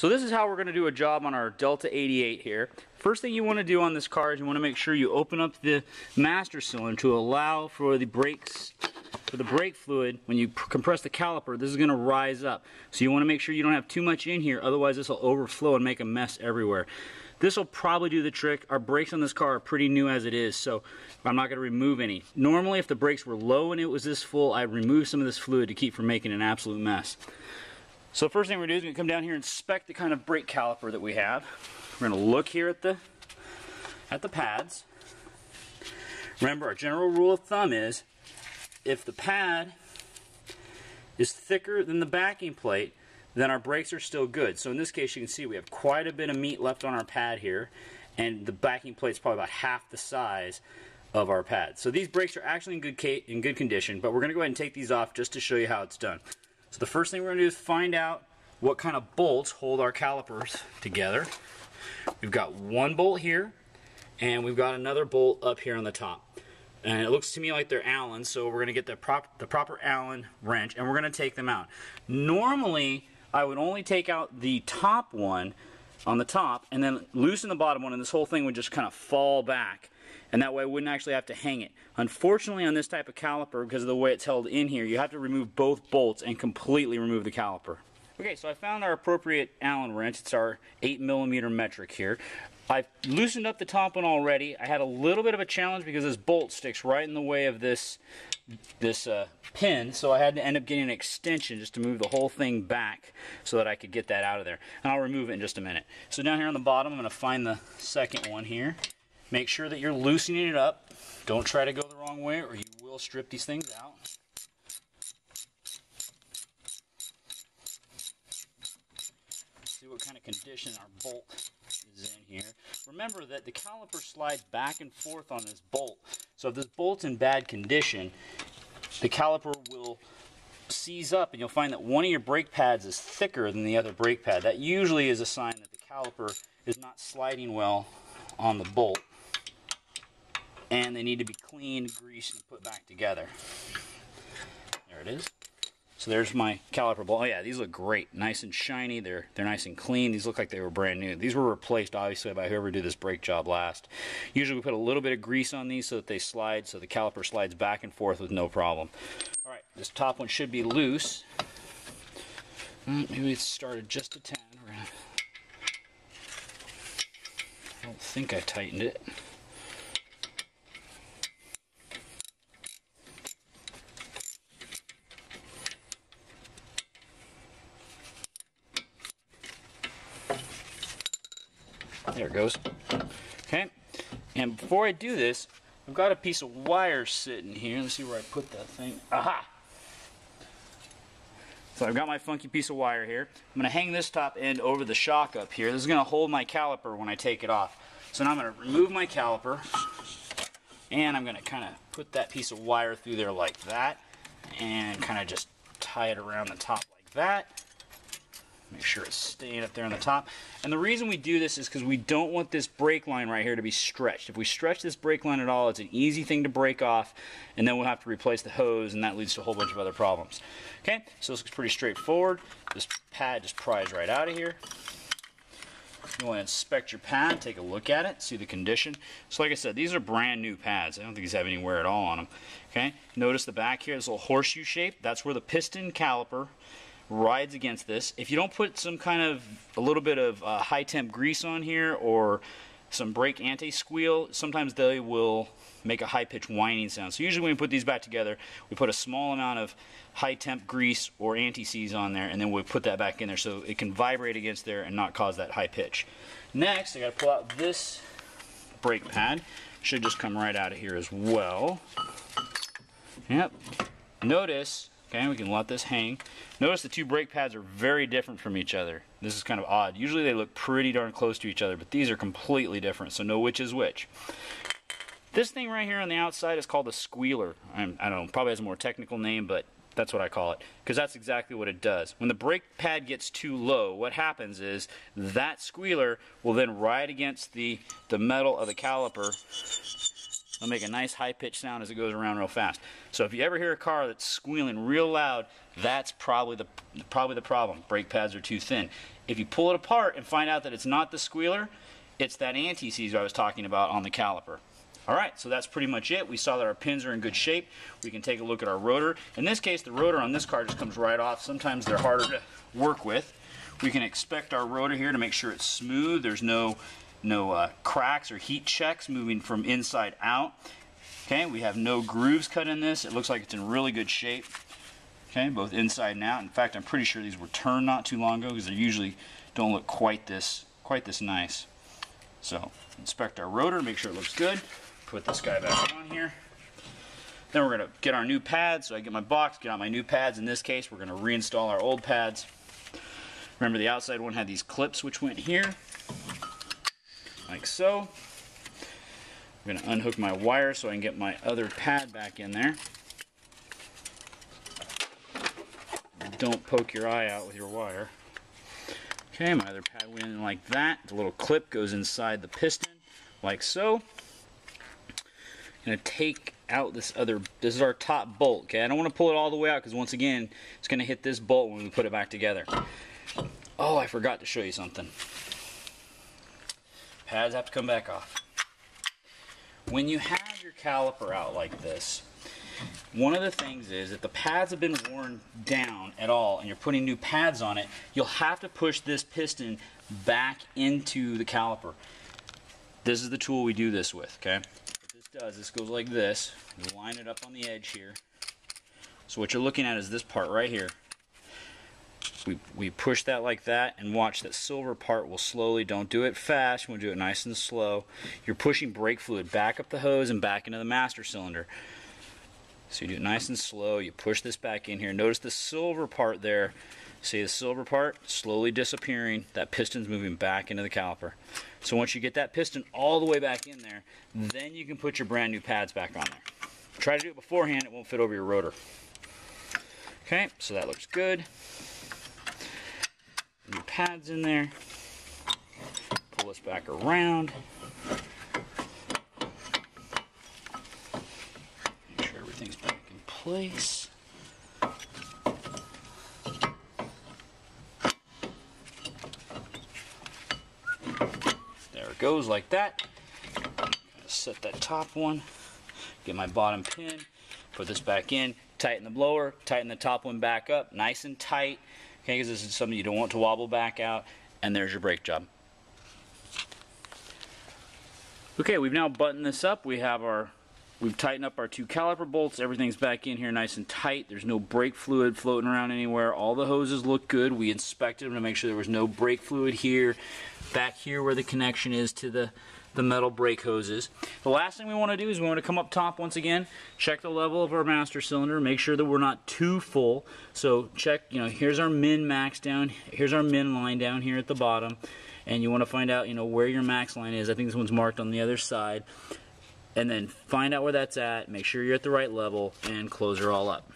So this is how we're going to do a job on our Delta 88 here. First thing you want to do on this car is you want to make sure you open up the master cylinder to allow for the brakes, for the brake fluid. When you compress the caliper, this is going to rise up. So you want to make sure you don't have too much in here, otherwise this will overflow and make a mess everywhere. This will probably do the trick. Our brakes on this car are pretty new as it is, so I'm not going to remove any. Normally if the brakes were low and it was this full, I'd remove some of this fluid to keep from making an absolute mess. So first thing we're going to do is we're going to come down here and inspect the kind of brake caliper that we have. We're going to look here at the pads. Remember, our general rule of thumb is if the pad is thicker than the backing plate, then our brakes are still good. So in this case, you can see we have quite a bit of meat left on our pad here, and the backing plate's probably about half the size of our pad. So these brakes are actually in good condition, but we're going to go ahead and take these off just to show you how it's done. So the first thing we're going to do is find out what kind of bolts hold our calipers together. We've got one bolt here, and we've got another bolt up here on the top. And it looks to me like they're Allen, so we're going to get the proper Allen wrench, and we're going to take them out. Normally, I would only take out the top one on the top, and then loosen the bottom one, and this whole thing would just kind of fall back. And that way I wouldn't actually have to hang it. Unfortunately, on this type of caliper, because of the way it's held in here, you have to remove both bolts and completely remove the caliper. Okay, so I found our appropriate Allen wrench. It's our 8mm metric here. I've loosened up the top one already. I had a little bit of a challenge because this bolt sticks right in the way of this pin, so I had to end up getting an extension just to move the whole thing back so that I could get that out of there. And I'll remove it in just a minute. So down here on the bottom, I'm going to find the second one here. Make sure that you're loosening it up. Don't try to go the wrong way or you will strip these things out. See what kind of condition our bolt is in here. Remember that the caliper slides back and forth on this bolt. So if this bolt's in bad condition, the caliper will seize up and you'll find that one of your brake pads is thicker than the other brake pad. That usually is a sign that the caliper is not sliding well on the bolt, and they need to be cleaned, greased, and put back together. There it is. So there's my caliper bolt. Oh yeah, these look great. Nice and shiny. They're nice and clean. These look like they were brand new. These were replaced, obviously, by whoever did this brake job last. Usually we put a little bit of grease on these so that they slide, so the caliper slides back and forth with no problem. Alright, this top one should be loose. Maybe it started just a tad. I don't think I tightened it. There it goes. Okay, and before I do this, I've got a piece of wire sitting here. Let's see where I put that thing. Aha! So I've got my funky piece of wire here. I'm going to hang this top end over the shock up here. This is going to hold my caliper when I take it off. So now I'm going to remove my caliper, and I'm going to kind of put that piece of wire through there like that, and kind of just tie it around the top like that. Make sure it's staying up there on the top. And the reason we do this is because we don't want this brake line right here to be stretched. If we stretch this brake line at all, it's an easy thing to break off, and then we'll have to replace the hose, and that leads to a whole bunch of other problems. Okay, so this looks pretty straightforward. This pad just pries right out of here. You want to inspect your pad, take a look at it, see the condition. So like I said, these are brand new pads. I don't think these have any wear at all on them. Okay, notice the back here, this little horseshoe shape. That's where the piston caliper rides against this. If you don't put some kind of a little bit of high temp grease on here or some brake anti-squeal, sometimes they will make a high pitched whining sound. So usually when we put these back together, we put a small amount of high temp grease or anti-seize on there, and then we put that back in there so it can vibrate against there and not cause that high pitch. Next, I got to pull out this brake pad. Should just come right out of here as well. Yep. Notice, okay, we can let this hang. Notice the two brake pads are very different from each other. This is kind of odd. Usually they look pretty darn close to each other, but these are completely different, so know which is which. This thing right here on the outside is called a squealer. I don't know, probably has a more technical name, but that's what I call it, because that's exactly what it does. When the brake pad gets too low, what happens is that squealer will then ride against the metal of the caliper It'll make a nice high-pitched sound as it goes around real fast. So if you ever hear a car that's squealing real loud, that's probably the problem. Brake pads are too thin. If you pull it apart and find out that it's not the squealer, it's that anti-seize I was talking about on the caliper. Alright, so that's pretty much it. We saw that our pins are in good shape. We can take a look at our rotor. In this case, the rotor on this car just comes right off. Sometimes they're harder to work with. We can inspect our rotor here to make sure it's smooth. There's no cracks or heat checks moving from inside out. Okay, we have no grooves cut in this. It looks like it's in really good shape. Okay, both inside and out. In fact, I'm pretty sure these were turned not too long ago because they usually don't look quite this nice. So, inspect our rotor, make sure it looks good. Put this guy back on here. Then we're going to get our new pads. So I get my box, get out my new pads. In this case, we're going to reinstall our old pads. Remember, the outside one had these clips which went here, like so. I'm going to unhook my wire so I can get my other pad back in there. Don't poke your eye out with your wire. Okay, my other pad went in like that. The little clip goes inside the piston, like so. I'm going to take out this is our top bolt. Okay, I don't want to pull it all the way out because once again, it's going to hit this bolt when we put it back together. Oh, I forgot to show you something. Pads have to come back off. When you have your caliper out like this, one of the things is if the pads have been worn down at all and you're putting new pads on it, you'll have to push this piston back into the caliper. This is the tool we do this with, okay? This goes like this. You line it up on the edge here. So what you're looking at is this part right here. We push that like that, and watch that silver part will slowly, don't do it fast, we'll do it nice and slow. You're pushing brake fluid back up the hose and back into the master cylinder. So you do it nice and slow, you push this back in here. Notice the silver part there. See the silver part slowly disappearing, that piston's moving back into the caliper. So once you get that piston all the way back in there, then you can put your brand new pads back on there. Try to do it beforehand, it won't fit over your rotor. Okay, so that looks good. New pads in there. Pull this back around. Make sure everything's back in place. There it goes like that. Set that top one. Get my bottom pin. Put this back in. Tighten the blower. Tighten the top one back up. Nice and tight. Okay, because this is something you don't want to wobble back out. And there's your brake job. Okay, we've now buttoned this up. We've tightened up our two caliper bolts. Everything's back in here nice and tight. There's no brake fluid floating around anywhere. All the hoses look good. We inspected them to make sure there was no brake fluid here. Back here where the connection is to the metal brake hoses. The last thing we want to do is we want to come up top once again, check the level of our master cylinder, make sure that we're not too full. So check, here's our min max down, here's our min line down here at the bottom, and you want to find out, where your max line is. I think this one's marked on the other side. And then find out where that's at, make sure you're at the right level, and close her all up.